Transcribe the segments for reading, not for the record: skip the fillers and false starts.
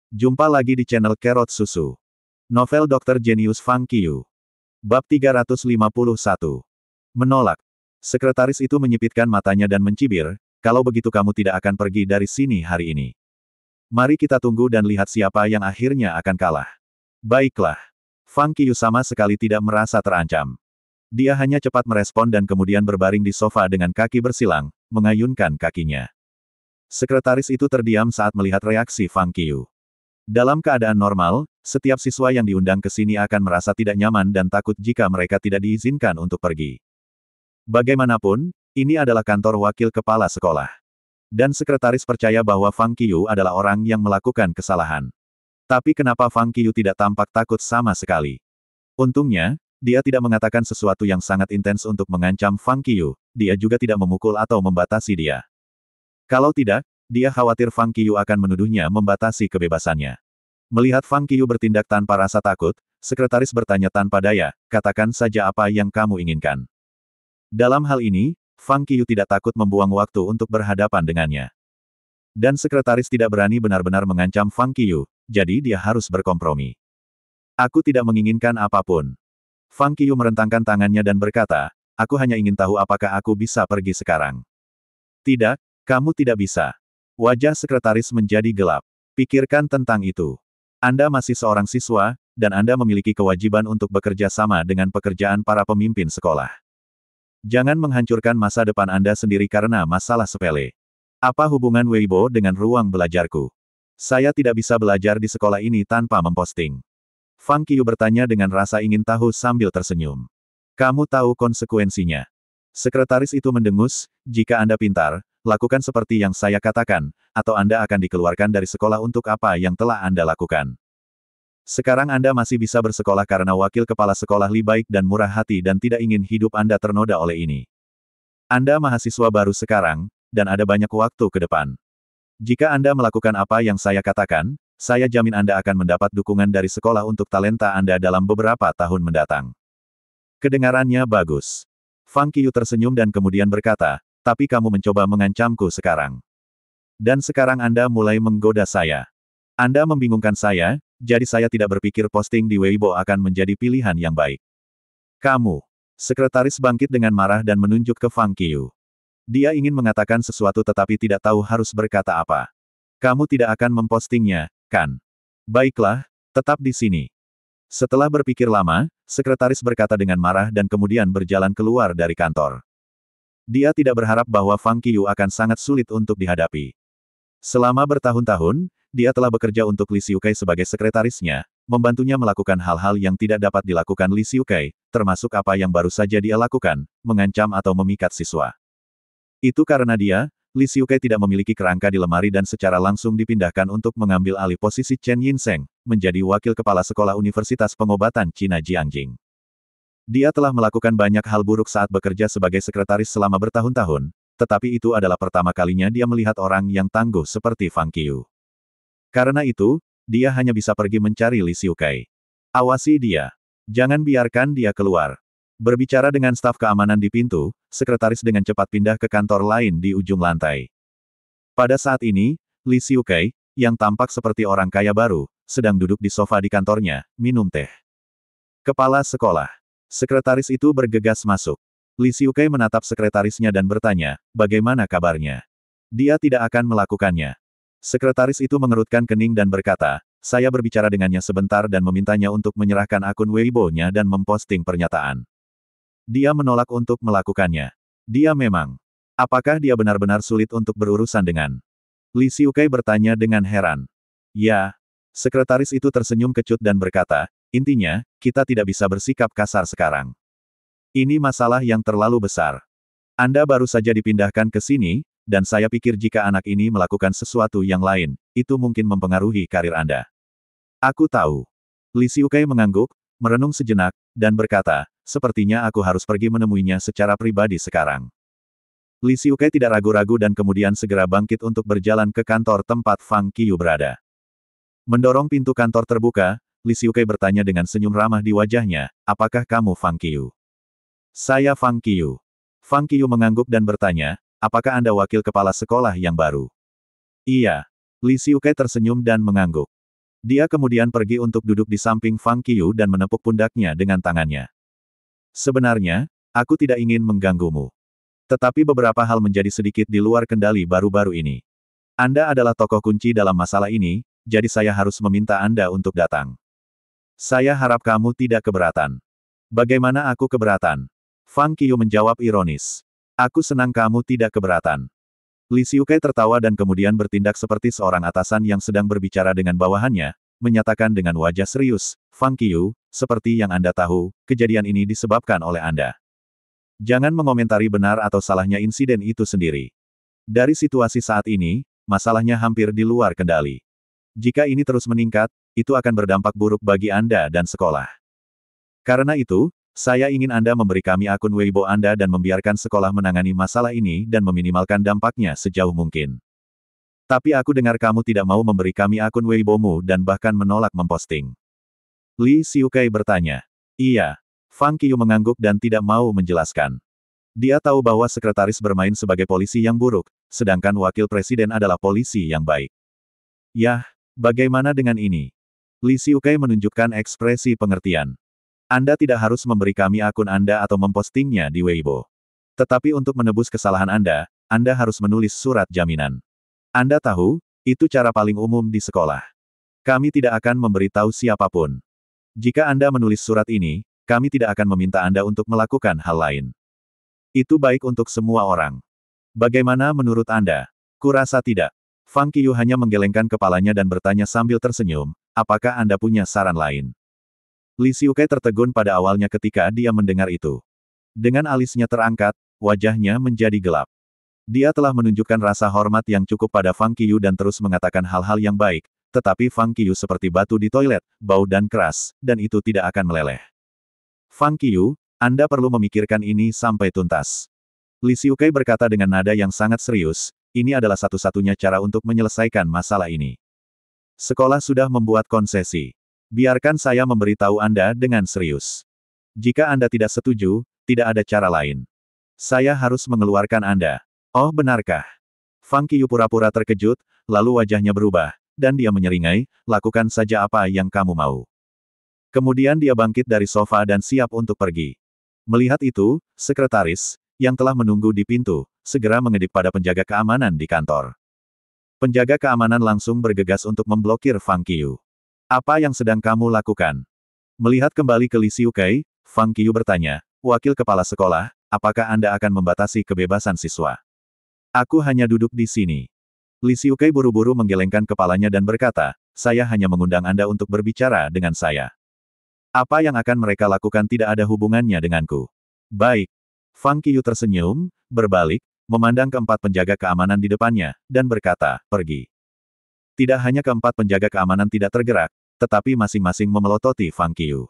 Jumpa lagi di channel Kerot Susu. Novel Dr. Genius Fang Qiu. Bab 351. Menolak. Sekretaris itu menyipitkan matanya dan mencibir, kalau begitu kamu tidak akan pergi dari sini hari ini. Mari kita tunggu dan lihat siapa yang akhirnya akan kalah. Baiklah. Fang Qiu sama sekali tidak merasa terancam. Dia hanya cepat merespon dan kemudian berbaring di sofa dengan kaki bersilang, mengayunkan kakinya. Sekretaris itu terdiam saat melihat reaksi Fang Qiu. Dalam keadaan normal, setiap siswa yang diundang ke sini akan merasa tidak nyaman dan takut jika mereka tidak diizinkan untuk pergi. Bagaimanapun, ini adalah kantor wakil kepala sekolah. Dan sekretaris percaya bahwa Fang Qiu adalah orang yang melakukan kesalahan. Tapi kenapa Fang Qiu tidak tampak takut sama sekali? Untungnya, dia tidak mengatakan sesuatu yang sangat intens untuk mengancam Fang Qiu, dia juga tidak memukul atau membatasi dia. Kalau tidak, dia khawatir Fang Qiu akan menuduhnya membatasi kebebasannya. Melihat Fang Qiu bertindak tanpa rasa takut, sekretaris bertanya tanpa daya, katakan saja apa yang kamu inginkan. Dalam hal ini, Fang Qiu tidak takut membuang waktu untuk berhadapan dengannya. Dan sekretaris tidak berani benar-benar mengancam Fang Qiu, jadi dia harus berkompromi. Aku tidak menginginkan apapun. Fang Qiu merentangkan tangannya dan berkata, aku hanya ingin tahu apakah aku bisa pergi sekarang. Tidak, kamu tidak bisa. Wajah sekretaris menjadi gelap. Pikirkan tentang itu. Anda masih seorang siswa, dan Anda memiliki kewajiban untuk bekerja sama dengan pekerjaan para pemimpin sekolah. Jangan menghancurkan masa depan Anda sendiri karena masalah sepele. Apa hubungan Weibo dengan ruang belajarku? Saya tidak bisa belajar di sekolah ini tanpa memposting. Fang Qiu bertanya dengan rasa ingin tahu sambil tersenyum. Kamu tahu konsekuensinya. Sekretaris itu mendengus, jika Anda pintar, lakukan seperti yang saya katakan, atau Anda akan dikeluarkan dari sekolah untuk apa yang telah Anda lakukan. Sekarang Anda masih bisa bersekolah karena wakil kepala sekolah Li baik dan murah hati dan tidak ingin hidup Anda ternoda oleh ini. Anda mahasiswa baru sekarang, dan ada banyak waktu ke depan. Jika Anda melakukan apa yang saya katakan, saya jamin Anda akan mendapat dukungan dari sekolah untuk talenta Anda dalam beberapa tahun mendatang. Kedengarannya bagus. Fang Qiu tersenyum dan kemudian berkata, tapi kamu mencoba mengancamku sekarang. Dan sekarang Anda mulai menggoda saya. Anda membingungkan saya, jadi saya tidak berpikir posting di Weibo akan menjadi pilihan yang baik. Kamu. Sekretaris bangkit dengan marah dan menunjuk ke Fang Qiu. Dia ingin mengatakan sesuatu tetapi tidak tahu harus berkata apa. Kamu tidak akan mempostingnya, kan? Baiklah, tetap di sini. Setelah berpikir lama, sekretaris berkata dengan marah dan kemudian berjalan keluar dari kantor. Dia tidak berharap bahwa Fang Qiu akan sangat sulit untuk dihadapi. Selama bertahun-tahun, dia telah bekerja untuk Li Xiukai sebagai sekretarisnya, membantunya melakukan hal-hal yang tidak dapat dilakukan Li Xiukai, termasuk apa yang baru saja dia lakukan, mengancam atau memikat siswa. Itu karena dia, Li Xiukai tidak memiliki kerangka di lemari dan secara langsung dipindahkan untuk mengambil alih posisi Chen Yinseng, menjadi wakil kepala sekolah Universitas Pengobatan Cina Jiangjing. Dia telah melakukan banyak hal buruk saat bekerja sebagai sekretaris selama bertahun-tahun, tetapi itu adalah pertama kalinya dia melihat orang yang tangguh seperti Fang Qiu. Karena itu, dia hanya bisa pergi mencari Li Xiukai. Awasi dia. Jangan biarkan dia keluar. Berbicara dengan staf keamanan di pintu, sekretaris dengan cepat pindah ke kantor lain di ujung lantai. Pada saat ini, Li Xiukai, yang tampak seperti orang kaya baru, sedang duduk di sofa di kantornya, minum teh. Kepala sekolah. Sekretaris itu bergegas masuk. Li Xiukai menatap sekretarisnya dan bertanya, bagaimana kabarnya? Dia tidak akan melakukannya. Sekretaris itu mengerutkan kening dan berkata, saya berbicara dengannya sebentar dan memintanya untuk menyerahkan akun Weibo-nya dan memposting pernyataan. Dia menolak untuk melakukannya. Dia memang. Apakah dia benar-benar sulit untuk berurusan dengan? Li Xiukai bertanya dengan heran. Ya. Sekretaris itu tersenyum kecut dan berkata, intinya, kita tidak bisa bersikap kasar sekarang. Ini masalah yang terlalu besar. Anda baru saja dipindahkan ke sini, dan saya pikir jika anak ini melakukan sesuatu yang lain, itu mungkin mempengaruhi karir Anda. Aku tahu. Li Xiukai mengangguk, merenung sejenak, dan berkata, sepertinya aku harus pergi menemuinya secara pribadi sekarang. Li Xiukai tidak ragu-ragu dan kemudian segera bangkit untuk berjalan ke kantor tempat Fang Qiu berada. Mendorong pintu kantor terbuka, Li Xiukai bertanya dengan senyum ramah di wajahnya, apakah kamu Fang Qiu? Saya Fang Qiu. Fang Qiu mengangguk dan bertanya, apakah Anda wakil kepala sekolah yang baru? Iya. Li Xiukai tersenyum dan mengangguk. Dia kemudian pergi untuk duduk di samping Fang Qiu dan menepuk pundaknya dengan tangannya. Sebenarnya, aku tidak ingin mengganggumu. Tetapi beberapa hal menjadi sedikit di luar kendali baru-baru ini. Anda adalah tokoh kunci dalam masalah ini, jadi saya harus meminta Anda untuk datang. Saya harap kamu tidak keberatan. Bagaimana aku keberatan? Fang Qiu menjawab ironis. Aku senang kamu tidak keberatan. Li Xiukai tertawa dan kemudian bertindak seperti seorang atasan yang sedang berbicara dengan bawahannya, menyatakan dengan wajah serius, Fang Qiu, seperti yang Anda tahu, kejadian ini disebabkan oleh Anda. Jangan mengomentari benar atau salahnya insiden itu sendiri. Dari situasi saat ini, masalahnya hampir di luar kendali. Jika ini terus meningkat, itu akan berdampak buruk bagi Anda dan sekolah. Karena itu, saya ingin Anda memberi kami akun Weibo Anda dan membiarkan sekolah menangani masalah ini dan meminimalkan dampaknya sejauh mungkin. Tapi aku dengar kamu tidak mau memberi kami akun Weibo-mu dan bahkan menolak memposting. Li Xiukai bertanya. Iya. Fang Qiu mengangguk dan tidak mau menjelaskan. Dia tahu bahwa sekretaris bermain sebagai polisi yang buruk, sedangkan wakil presiden adalah polisi yang baik. Yah, bagaimana dengan ini? Li Xiukai menunjukkan ekspresi pengertian. Anda tidak harus memberi kami akun Anda atau mempostingnya di Weibo. Tetapi untuk menebus kesalahan Anda harus menulis surat jaminan. Anda tahu, itu cara paling umum di sekolah. Kami tidak akan memberitahu siapapun. Jika Anda menulis surat ini, kami tidak akan meminta Anda untuk melakukan hal lain. Itu baik untuk semua orang. Bagaimana menurut Anda? Kurasa tidak. Fang Qiu hanya menggelengkan kepalanya dan bertanya sambil tersenyum, apakah Anda punya saran lain? Li Xiukai tertegun pada awalnya ketika dia mendengar itu. Dengan alisnya terangkat, wajahnya menjadi gelap. Dia telah menunjukkan rasa hormat yang cukup pada Fang Qiu dan terus mengatakan hal-hal yang baik, tetapi Fang Qiu seperti batu di toilet, bau dan keras, dan itu tidak akan meleleh. Fang Qiu, Anda perlu memikirkan ini sampai tuntas. Li Xiukai berkata dengan nada yang sangat serius, ini adalah satu-satunya cara untuk menyelesaikan masalah ini. Sekolah sudah membuat konsesi. Biarkan saya memberitahu Anda dengan serius. Jika Anda tidak setuju, tidak ada cara lain. Saya harus mengeluarkan Anda. Oh benarkah? Fang Qiu pura-pura terkejut, lalu wajahnya berubah, dan dia menyeringai, lakukan saja apa yang kamu mau. Kemudian dia bangkit dari sofa dan siap untuk pergi. Melihat itu, sekretaris, yang telah menunggu di pintu, segera mengedip pada penjaga keamanan di kantor. Penjaga keamanan langsung bergegas untuk memblokir Fang Qiu. Apa yang sedang kamu lakukan? Melihat kembali ke Li Xiukai, Fang Qiu bertanya, Wakil Kepala Sekolah, apakah Anda akan membatasi kebebasan siswa? Aku hanya duduk di sini. Li Xiukai buru-buru menggelengkan kepalanya dan berkata, saya hanya mengundang Anda untuk berbicara dengan saya. Apa yang akan mereka lakukan tidak ada hubungannya denganku. Baik. Fang Qiu tersenyum, berbalik, memandang keempat penjaga keamanan di depannya, dan berkata, pergi. Tidak hanya keempat penjaga keamanan tidak tergerak, tetapi masing-masing memelototi Fang Qiu.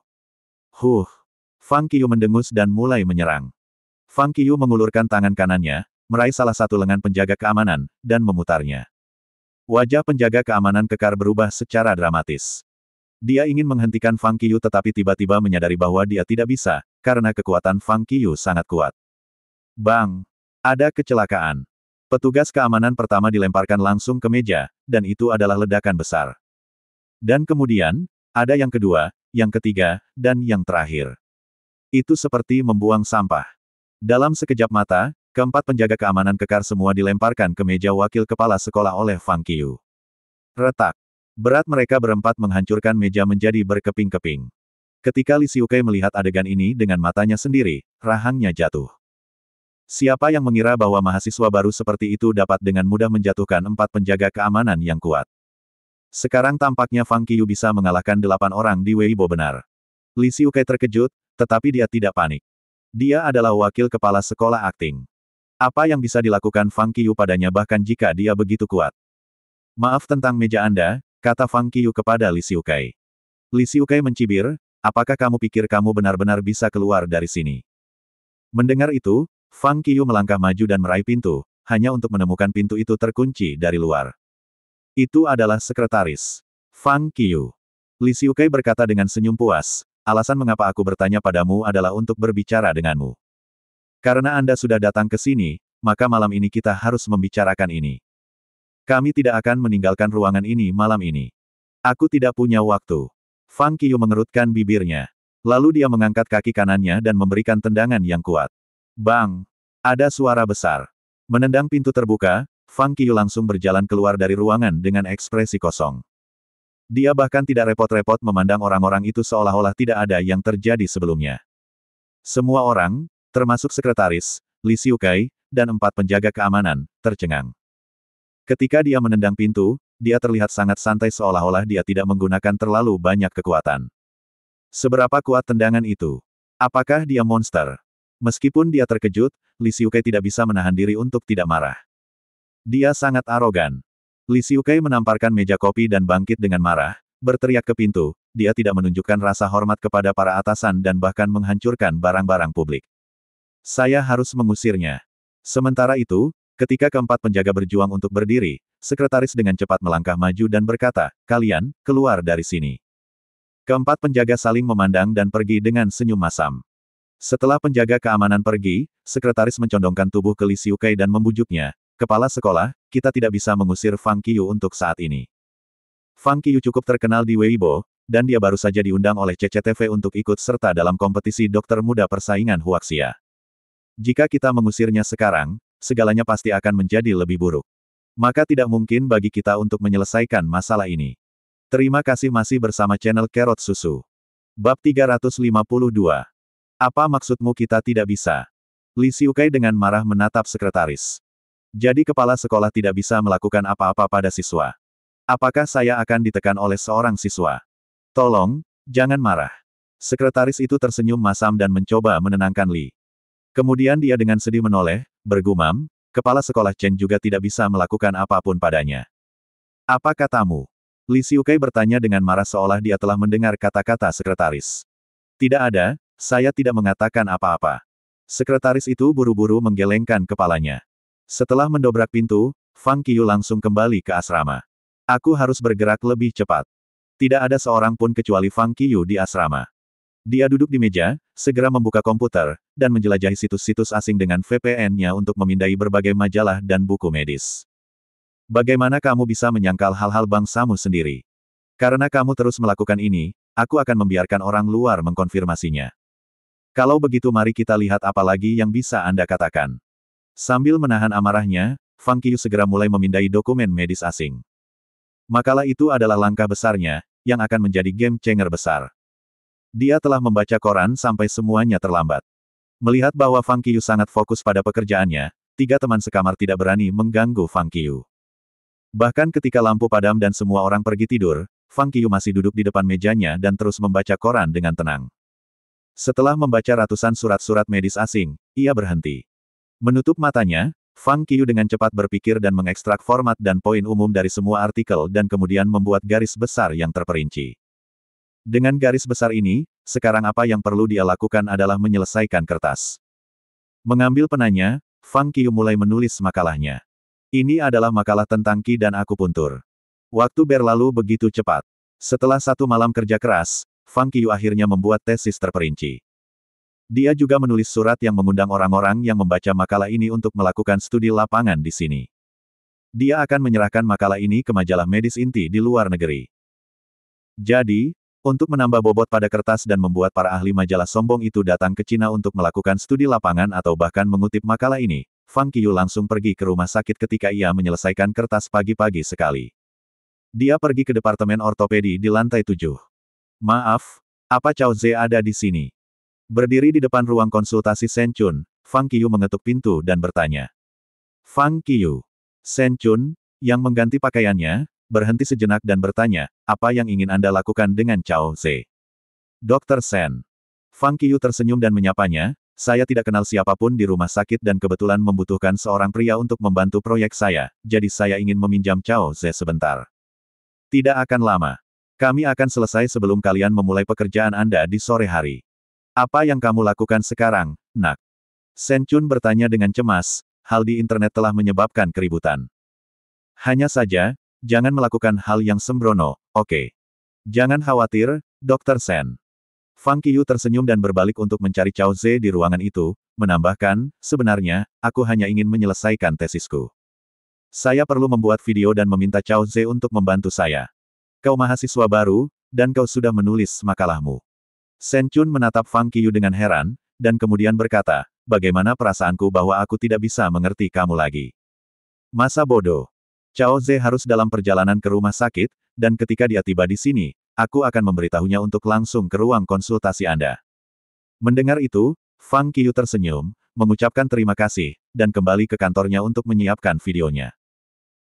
Fang Qiu mendengus dan mulai menyerang. Fang Qiu mengulurkan tangan kanannya, meraih salah satu lengan penjaga keamanan, dan memutarnya. Wajah penjaga keamanan kekar berubah secara dramatis. Dia ingin menghentikan Fang Qiu tetapi tiba-tiba menyadari bahwa dia tidak bisa, karena kekuatan Fang Qiu sangat kuat. Bang! Ada kecelakaan. Petugas keamanan pertama dilemparkan langsung ke meja, dan itu adalah ledakan besar. Dan kemudian, ada yang kedua, yang ketiga, dan yang terakhir. Itu seperti membuang sampah. Dalam sekejap mata, keempat penjaga keamanan kekar semua dilemparkan ke meja wakil kepala sekolah oleh Fang Qiu. Retak. Berat mereka berempat menghancurkan meja menjadi berkeping-keping. Ketika Li Xiukai melihat adegan ini dengan matanya sendiri, rahangnya jatuh. Siapa yang mengira bahwa mahasiswa baru seperti itu dapat dengan mudah menjatuhkan empat penjaga keamanan yang kuat? Sekarang tampaknya Fang Qiu bisa mengalahkan 8 orang di Weibo benar. Li Xiukai terkejut, tetapi dia tidak panik. Dia adalah wakil kepala sekolah akting. Apa yang bisa dilakukan Fang Qiu padanya bahkan jika dia begitu kuat? Maaf tentang meja Anda, kata Fang Qiu kepada Li Xiukai. Li Xiukai mencibir, apakah kamu pikir kamu benar-benar bisa keluar dari sini? Mendengar itu, Fang Qiu melangkah maju dan meraih pintu, hanya untuk menemukan pintu itu terkunci dari luar. Itu adalah sekretaris. Fang Qiu. Li Xiukai berkata dengan senyum puas, alasan mengapa aku bertanya padamu adalah untuk berbicara denganmu. Karena Anda sudah datang ke sini, maka malam ini kita harus membicarakan ini. Kami tidak akan meninggalkan ruangan ini malam ini. Aku tidak punya waktu. Fang Qiu mengerutkan bibirnya. Lalu dia mengangkat kaki kanannya dan memberikan tendangan yang kuat. Bang! Ada suara besar. Menendang pintu terbuka, Fang Qiu langsung berjalan keluar dari ruangan dengan ekspresi kosong. Dia bahkan tidak repot-repot memandang orang-orang itu seolah-olah tidak ada yang terjadi sebelumnya. Semua orang, termasuk sekretaris, Li Xiukai, dan 4 penjaga keamanan, tercengang. Ketika dia menendang pintu, dia terlihat sangat santai seolah-olah dia tidak menggunakan terlalu banyak kekuatan. Seberapa kuat tendangan itu? Apakah dia monster? Meskipun dia terkejut, Li Xiukai tidak bisa menahan diri untuk tidak marah. Dia sangat arogan. Li Xiukai menamparkan meja kopi dan bangkit dengan marah, berteriak ke pintu. Dia tidak menunjukkan rasa hormat kepada para atasan dan bahkan menghancurkan barang-barang publik. Saya harus mengusirnya. Sementara itu, ketika keempat penjaga berjuang untuk berdiri, sekretaris dengan cepat melangkah maju dan berkata, "Kalian, keluar dari sini." Keempat penjaga saling memandang dan pergi dengan senyum masam. Setelah penjaga keamanan pergi, sekretaris mencondongkan tubuh ke Li Xiukai dan membujuknya, "Kepala sekolah, kita tidak bisa mengusir Fang Qiu untuk saat ini." Fang Qiu cukup terkenal di Weibo, dan dia baru saja diundang oleh CCTV untuk ikut serta dalam kompetisi dokter muda persaingan Huaxia. Jika kita mengusirnya sekarang, segalanya pasti akan menjadi lebih buruk. Maka tidak mungkin bagi kita untuk menyelesaikan masalah ini. Terima kasih masih bersama channel Carrot Susu. Bab 352. Apa maksudmu kita tidak bisa? Li Xiukai dengan marah menatap sekretaris. Jadi kepala sekolah tidak bisa melakukan apa-apa pada siswa. Apakah saya akan ditekan oleh seorang siswa? Tolong, jangan marah. Sekretaris itu tersenyum masam dan mencoba menenangkan Li. Kemudian dia dengan sedih menoleh, bergumam, kepala sekolah Chen juga tidak bisa melakukan apapun padanya. Apa katamu? Li Xiukai bertanya dengan marah seolah dia telah mendengar kata-kata sekretaris. Tidak ada, saya tidak mengatakan apa-apa. Sekretaris itu buru-buru menggelengkan kepalanya. Setelah mendobrak pintu, Fang Qiu langsung kembali ke asrama. Aku harus bergerak lebih cepat. Tidak ada seorang pun kecuali Fang Qiu di asrama. Dia duduk di meja, segera membuka komputer, dan menjelajahi situs-situs asing dengan VPN-nya untuk memindai berbagai majalah dan buku medis. Bagaimana kamu bisa menyangkal hal-hal bangsamu sendiri? Karena kamu terus melakukan ini, aku akan membiarkan orang luar mengkonfirmasinya. Kalau begitu mari kita lihat apa lagi yang bisa Anda katakan. Sambil menahan amarahnya, Fang Qiu segera mulai memindai dokumen medis asing. Makalah itu adalah langkah besarnya, yang akan menjadi game changer besar. Dia telah membaca koran sampai semuanya terlambat. Melihat bahwa Fang Qiu sangat fokus pada pekerjaannya, 3 teman sekamar tidak berani mengganggu Fang Qiu. Bahkan ketika lampu padam dan semua orang pergi tidur, Fang Qiu masih duduk di depan mejanya dan terus membaca koran dengan tenang. Setelah membaca ratusan surat-surat medis asing, ia berhenti. Menutup matanya, Fang Qiu dengan cepat berpikir dan mengekstrak format dan poin umum dari semua artikel dan kemudian membuat garis besar yang terperinci. Dengan garis besar ini, sekarang apa yang perlu dia lakukan adalah menyelesaikan kertas. Mengambil penanya, Fang Qiu mulai menulis makalahnya. Ini adalah makalah tentang Qi dan akupuntur. Waktu berlalu begitu cepat. Setelah 1 malam kerja keras, Fang Qiu akhirnya membuat tesis terperinci. Dia juga menulis surat yang mengundang orang-orang yang membaca makalah ini untuk melakukan studi lapangan di sini. Dia akan menyerahkan makalah ini ke majalah medis inti di luar negeri. Jadi, untuk menambah bobot pada kertas dan membuat para ahli majalah sombong itu datang ke Cina untuk melakukan studi lapangan atau bahkan mengutip makalah ini, Fang Qiu langsung pergi ke rumah sakit ketika ia menyelesaikan kertas pagi-pagi sekali. Dia pergi ke departemen ortopedi di lantai 7. Maaf, apa Cao Ze ada di sini? Berdiri di depan ruang konsultasi Shen Chun, Fang Qiu mengetuk pintu dan bertanya. Fang Qiu. Shen Chun, yang mengganti pakaiannya, berhenti sejenak dan bertanya, apa yang ingin Anda lakukan dengan Cao Ze? Dr. Shen. Fang Qiu tersenyum dan menyapanya, saya tidak kenal siapapun di rumah sakit dan kebetulan membutuhkan seorang pria untuk membantu proyek saya, jadi saya ingin meminjam Cao Ze sebentar. Tidak akan lama. Kami akan selesai sebelum kalian memulai pekerjaan Anda di sore hari. Apa yang kamu lakukan sekarang, nak? Shen Chun bertanya dengan cemas, hal di internet telah menyebabkan keributan. Hanya saja, jangan melakukan hal yang sembrono, oke? Jangan khawatir, Dr. Shen. Fang Qiu tersenyum dan berbalik untuk mencari Cao Ze di ruangan itu, menambahkan, sebenarnya, aku hanya ingin menyelesaikan tesisku. Saya perlu membuat video dan meminta Cao Ze untuk membantu saya. Kau mahasiswa baru, dan kau sudah menulis makalahmu. Shen Chun menatap Fang Qiyu dengan heran, dan kemudian berkata, bagaimana perasaanku bahwa aku tidak bisa mengerti kamu lagi. Masa bodoh. Cao Ze harus dalam perjalanan ke rumah sakit, dan ketika dia tiba di sini, aku akan memberitahunya untuk langsung ke ruang konsultasi Anda. Mendengar itu, Fang Qiyu tersenyum, mengucapkan terima kasih, dan kembali ke kantornya untuk menyiapkan videonya.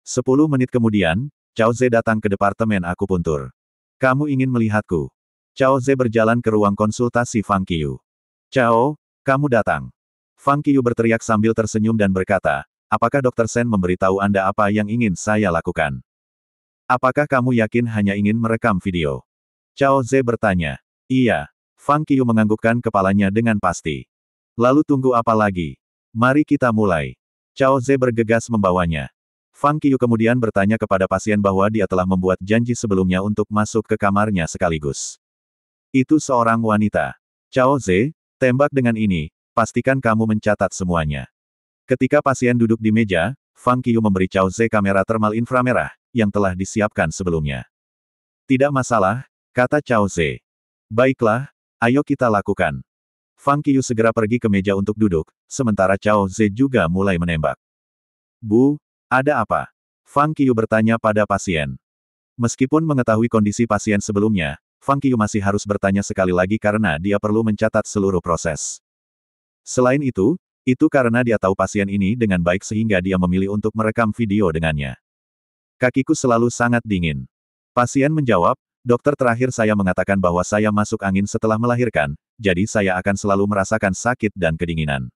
10 menit kemudian, Cao Ze datang ke departemen akupuntur. Kamu ingin melihatku? Cao Ze berjalan ke ruang konsultasi Fang Qiyu. Cao, kamu datang. Fang Qiyu berteriak sambil tersenyum dan berkata, apakah Dr. Shen memberitahu Anda apa yang ingin saya lakukan? Apakah kamu yakin hanya ingin merekam video? Cao Ze bertanya. Iya. Fang Qiyu menganggukkan kepalanya dengan pasti. Lalu tunggu apa lagi? Mari kita mulai. Cao Ze bergegas membawanya. Fang Qiyu kemudian bertanya kepada pasien bahwa dia telah membuat janji sebelumnya untuk masuk ke kamarnya sekaligus. Itu seorang wanita. Cao Ze, tembak dengan ini, pastikan kamu mencatat semuanya. Ketika pasien duduk di meja, Fang Qiyu memberi Cao Ze kamera termal inframerah, yang telah disiapkan sebelumnya. Tidak masalah, kata Cao Ze. Baiklah, ayo kita lakukan. Fang Qiyu segera pergi ke meja untuk duduk, sementara Cao Ze juga mulai menembak. Bu, ada apa? Fang Qiyu bertanya pada pasien. Meskipun mengetahui kondisi pasien sebelumnya, Fang Qiyu masih harus bertanya sekali lagi karena dia perlu mencatat seluruh proses. Selain itu karena dia tahu pasien ini dengan baik sehingga dia memilih untuk merekam video dengannya. Kakiku selalu sangat dingin. Pasien menjawab, dokter terakhir saya mengatakan bahwa saya masuk angin setelah melahirkan, jadi saya akan selalu merasakan sakit dan kedinginan.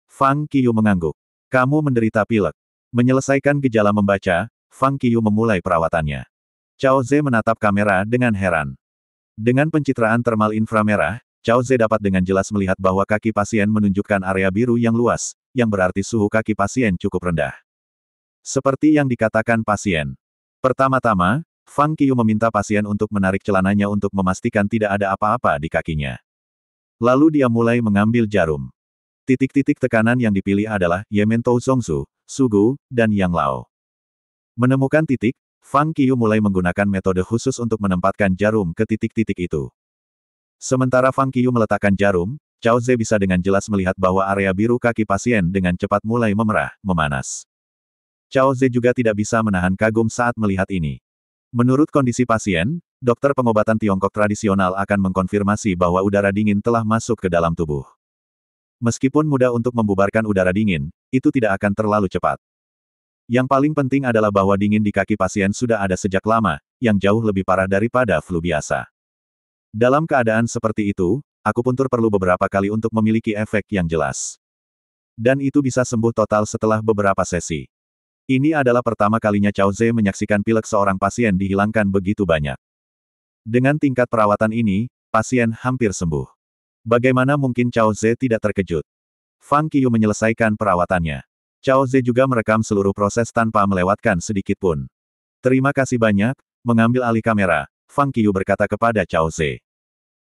Fang Qiyu mengangguk. Kamu menderita pilek. Menyelesaikan gejala membaca, Fang Qiyu memulai perawatannya. Cao Ze menatap kamera dengan heran. Dengan pencitraan termal inframerah, Cao Ze dapat dengan jelas melihat bahwa kaki pasien menunjukkan area biru yang luas, yang berarti suhu kaki pasien cukup rendah. Seperti yang dikatakan pasien. Pertama-tama, Fang Qiyu meminta pasien untuk menarik celananya untuk memastikan tidak ada apa-apa di kakinya. Lalu dia mulai mengambil jarum. Titik-titik tekanan yang dipilih adalah Yementou Zongzu, Sugu, dan Yang Lao. Menemukan titik, Fang Qiyu mulai menggunakan metode khusus untuk menempatkan jarum ke titik-titik itu. Sementara Fang Qiyu meletakkan jarum, Cao Ze bisa dengan jelas melihat bahwa area biru kaki pasien dengan cepat mulai memerah, memanas. Cao Ze juga tidak bisa menahan kagum saat melihat ini. Menurut kondisi pasien, dokter pengobatan Tiongkok tradisional akan mengkonfirmasi bahwa udara dingin telah masuk ke dalam tubuh. Meskipun mudah untuk membubarkan udara dingin, itu tidak akan terlalu cepat. Yang paling penting adalah bahwa dingin di kaki pasien sudah ada sejak lama, yang jauh lebih parah daripada flu biasa. Dalam keadaan seperti itu, akupuntur perlu beberapa kali untuk memiliki efek yang jelas. Dan itu bisa sembuh total setelah beberapa sesi. Ini adalah pertama kalinya Cao Ze menyaksikan pilek seorang pasien dihilangkan begitu banyak. Dengan tingkat perawatan ini, pasien hampir sembuh. Bagaimana mungkin Cao Ze tidak terkejut? Fang Qiyu menyelesaikan perawatannya. Cao Ze juga merekam seluruh proses tanpa melewatkan sedikit pun. Terima kasih banyak, mengambil alih kamera, Fang Qiyu berkata kepada Cao Ze.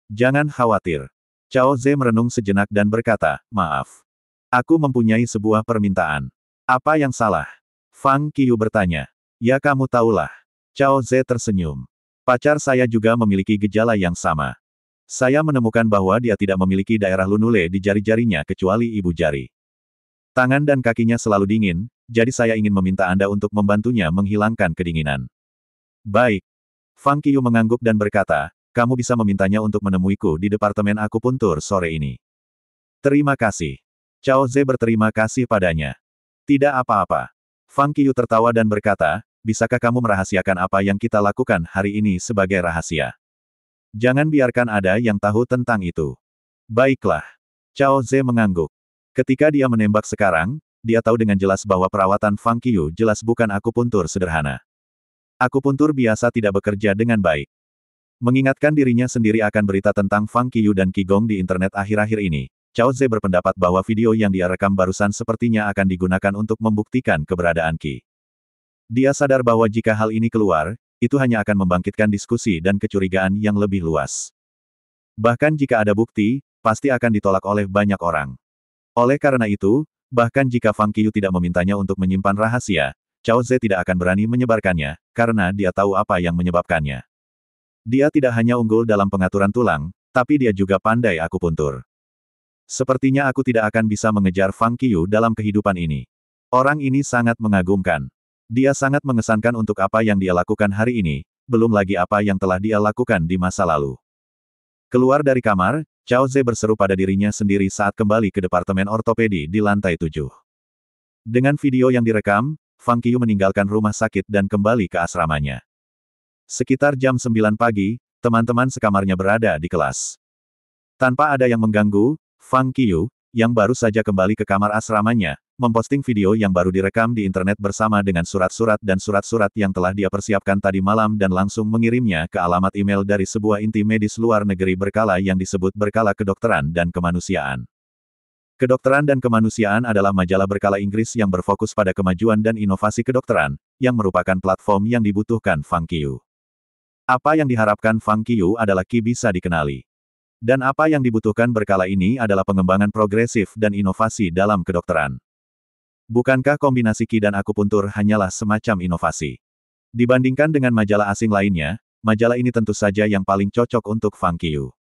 Jangan khawatir. Cao Ze merenung sejenak dan berkata, maaf. Aku mempunyai sebuah permintaan. Apa yang salah? Fang Qiyu bertanya. Ya kamu tahulah. Cao Ze tersenyum. Pacar saya juga memiliki gejala yang sama. Saya menemukan bahwa dia tidak memiliki daerah lunule di jari-jarinya kecuali ibu jari. Tangan dan kakinya selalu dingin, jadi saya ingin meminta Anda untuk membantunya menghilangkan kedinginan. Baik. Fang Qiyu mengangguk dan berkata, kamu bisa memintanya untuk menemuiku di departemen akupuntur sore ini. Terima kasih. Cao Ze berterima kasih padanya. Tidak apa-apa. Fang Qiyu tertawa dan berkata, bisakah kamu merahasiakan apa yang kita lakukan hari ini sebagai rahasia? Jangan biarkan ada yang tahu tentang itu. Baiklah. Cao Ze mengangguk. Ketika dia menembak sekarang, dia tahu dengan jelas bahwa perawatan Fang Qiyu jelas bukan akupuntur sederhana. Akupuntur biasa tidak bekerja dengan baik. Mengingatkan dirinya sendiri akan berita tentang Fang Qiyu dan Qigong di internet akhir-akhir ini, Cao Ze berpendapat bahwa video yang dia rekam barusan sepertinya akan digunakan untuk membuktikan keberadaan Qi. Dia sadar bahwa jika hal ini keluar, itu hanya akan membangkitkan diskusi dan kecurigaan yang lebih luas. Bahkan jika ada bukti, pasti akan ditolak oleh banyak orang. Oleh karena itu, bahkan jika Fang Qiyu tidak memintanya untuk menyimpan rahasia, Chao Ze tidak akan berani menyebarkannya, karena dia tahu apa yang menyebabkannya. Dia tidak hanya unggul dalam pengaturan tulang, tapi dia juga pandai akupuntur. Sepertinya aku tidak akan bisa mengejar Fang Qiyu dalam kehidupan ini. Orang ini sangat mengagumkan. Dia sangat mengesankan untuk apa yang dia lakukan hari ini, belum lagi apa yang telah dia lakukan di masa lalu. Keluar dari kamar, Chao Ze berseru pada dirinya sendiri saat kembali ke departemen ortopedi di lantai 7. Dengan video yang direkam, Fang Qiyu meninggalkan rumah sakit dan kembali ke asramanya. Sekitar jam 9 pagi, teman-teman sekamarnya berada di kelas. Tanpa ada yang mengganggu, Fang Qiyu, yang baru saja kembali ke kamar asramanya, memposting video yang baru direkam di internet bersama dengan surat-surat dan surat-surat yang telah dia persiapkan tadi malam dan langsung mengirimnya ke alamat email dari sebuah inti medis luar negeri berkala yang disebut Berkala Kedokteran dan Kemanusiaan. Kedokteran dan Kemanusiaan adalah majalah berkala Inggris yang berfokus pada kemajuan dan inovasi kedokteran, yang merupakan platform yang dibutuhkan Fang Qiyu. Apa yang diharapkan Fang Qiyu adalah Qi bisa dikenali. Dan apa yang dibutuhkan berkala ini adalah pengembangan progresif dan inovasi dalam kedokteran. Bukankah kombinasi Qi dan akupuntur hanyalah semacam inovasi? Dibandingkan dengan majalah asing lainnya, majalah ini tentu saja yang paling cocok untuk Fang Qiyu.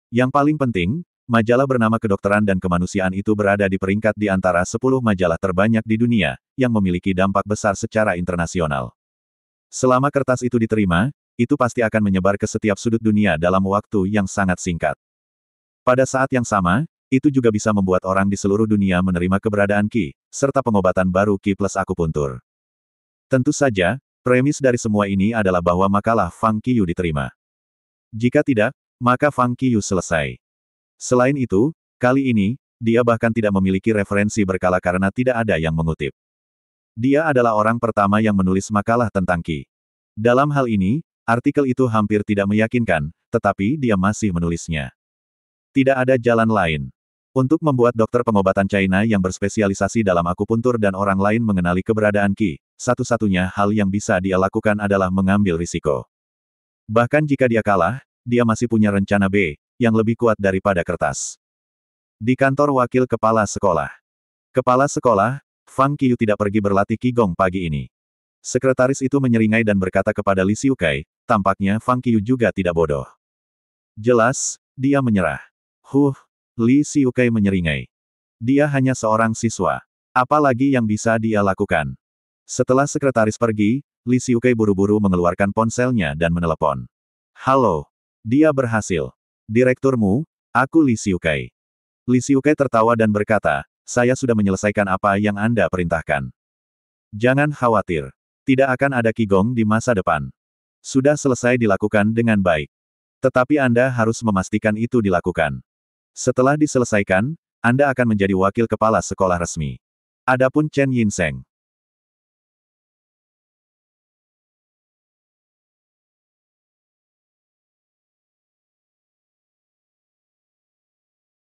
Yang paling penting, majalah bernama Kedokteran dan Kemanusiaan itu berada di peringkat di antara 10 majalah terbanyak di dunia, yang memiliki dampak besar secara internasional. Selama kertas itu diterima, itu pasti akan menyebar ke setiap sudut dunia dalam waktu yang sangat singkat. Pada saat yang sama, itu juga bisa membuat orang di seluruh dunia menerima keberadaan Qi, serta pengobatan baru Qi plus akupuntur. Tentu saja, premis dari semua ini adalah bahwa makalah Fang Qiyu diterima. Jika tidak, maka Fang Qiyu selesai. Selain itu, kali ini, dia bahkan tidak memiliki referensi berkala karena tidak ada yang mengutip. Dia adalah orang pertama yang menulis makalah tentang Qi. Dalam hal ini, artikel itu hampir tidak meyakinkan, tetapi dia masih menulisnya. Tidak ada jalan lain. Untuk membuat dokter pengobatan China yang berspesialisasi dalam akupuntur dan orang lain mengenali keberadaan Qi, satu-satunya hal yang bisa dia lakukan adalah mengambil risiko. Bahkan jika dia kalah, dia masih punya rencana B, yang lebih kuat daripada kertas. Di kantor wakil kepala sekolah. Kepala sekolah, Fang Qiyu tidak pergi berlatih Qigong pagi ini. Sekretaris itu menyeringai dan berkata kepada Li Xiukai, tampaknya Fang Qiyu juga tidak bodoh. Jelas, dia menyerah. Li Xiukai menyeringai. Dia hanya seorang siswa. Apalagi yang bisa dia lakukan? Setelah sekretaris pergi, Li Xiukai buru-buru mengeluarkan ponselnya dan menelepon. Halo. Dia berhasil. Direkturmu, aku Li Xiukai. Li Xiukai tertawa dan berkata, saya sudah menyelesaikan apa yang Anda perintahkan. Jangan khawatir. Tidak akan ada Qigong di masa depan. Sudah selesai dilakukan dengan baik. Tetapi Anda harus memastikan itu dilakukan. Setelah diselesaikan, Anda akan menjadi wakil kepala sekolah resmi. Adapun Chen Yinseng,